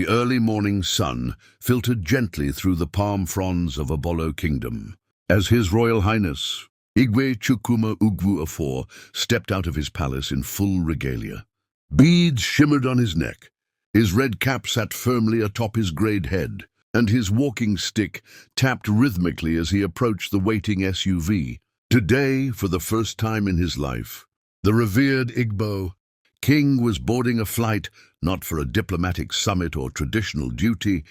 The early morning sun filtered gently through the palm fronds of Obollo Kingdom, as His Royal Highness, Igwe Chukwuma Ugwu of stepped out of his palace in full regalia. Beads shimmered on his neck, his red cap sat firmly atop his greyed head, and his walking stick tapped rhythmically as he approached the waiting SUV. Today, for the first time in his life, the revered Igbo king was boarding a flight not for a diplomatic summit or traditional duty,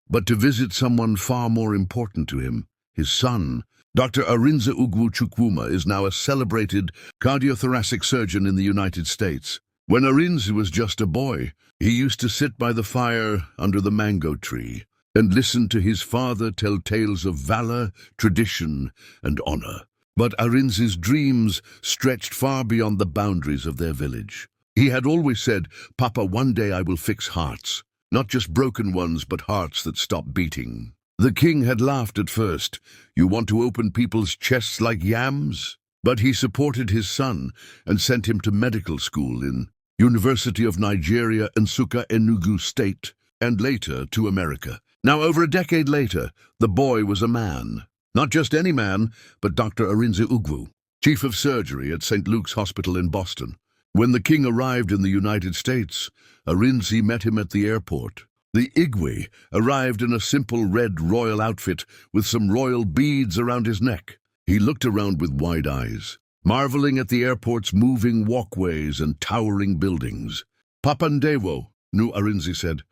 but to visit someone far more important to him, his son. Dr. Arinze Ugwu Chukwuma is now a celebrated cardiothoracic surgeon in the United States. When Arinze was just a boy, he used to sit by the fire under the mango tree and listen to his father tell tales of valor, tradition, and honor. But Arinze's dreams stretched far beyond the boundaries of their village. He had always said, "Papa, one day I will fix hearts, not just broken ones, but hearts that stop beating." The king had laughed at first. "You want to open people's chests like yams?" But he supported his son and sent him to medical school in University of Nigeria, Nsukka, Enugu State, and later to America. Now, over a decade later, the boy was a man. Not just any man, but Dr. Arinze Ugwu, chief of surgery at St. Luke's Hospital in Boston. When the king arrived in the United States, Arinze met him at the airport. The Igwe arrived in a simple red royal outfit with some royal beads around his neck. He looked around with wide eyes, marveling at the airport's moving walkways and towering buildings. "Papandewo," Nu Arinze said,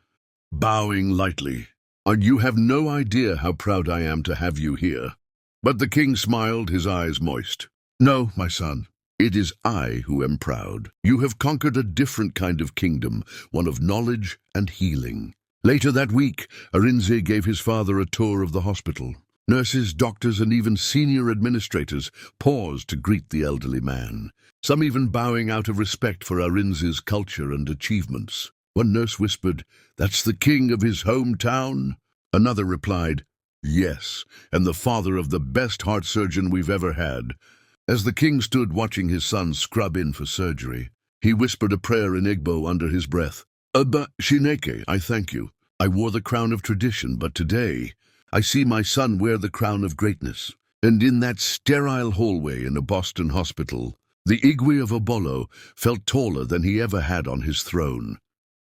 bowing lightly. "And you have no idea how proud I am to have you here." But the king smiled, his eyes moist. "No, my son. It is I who am proud. You have conquered a different kind of kingdom, one of knowledge and healing." Later that week, Arinze gave his father a tour of the hospital. Nurses, doctors, and even senior administrators paused to greet the elderly man, some even bowing out of respect for Arinze's culture and achievements. One nurse whispered, "That's the king of his hometown?" Another replied, "Yes, and the father of the best heart surgeon we've ever had." As the king stood watching his son scrub in for surgery, he whispered a prayer in Igbo under his breath. "Abba Shineke, I thank you. I wore the crown of tradition, but today I see my son wear the crown of greatness." And in that sterile hallway in a Boston hospital, the Ugwu of Obollo felt taller than he ever had on his throne.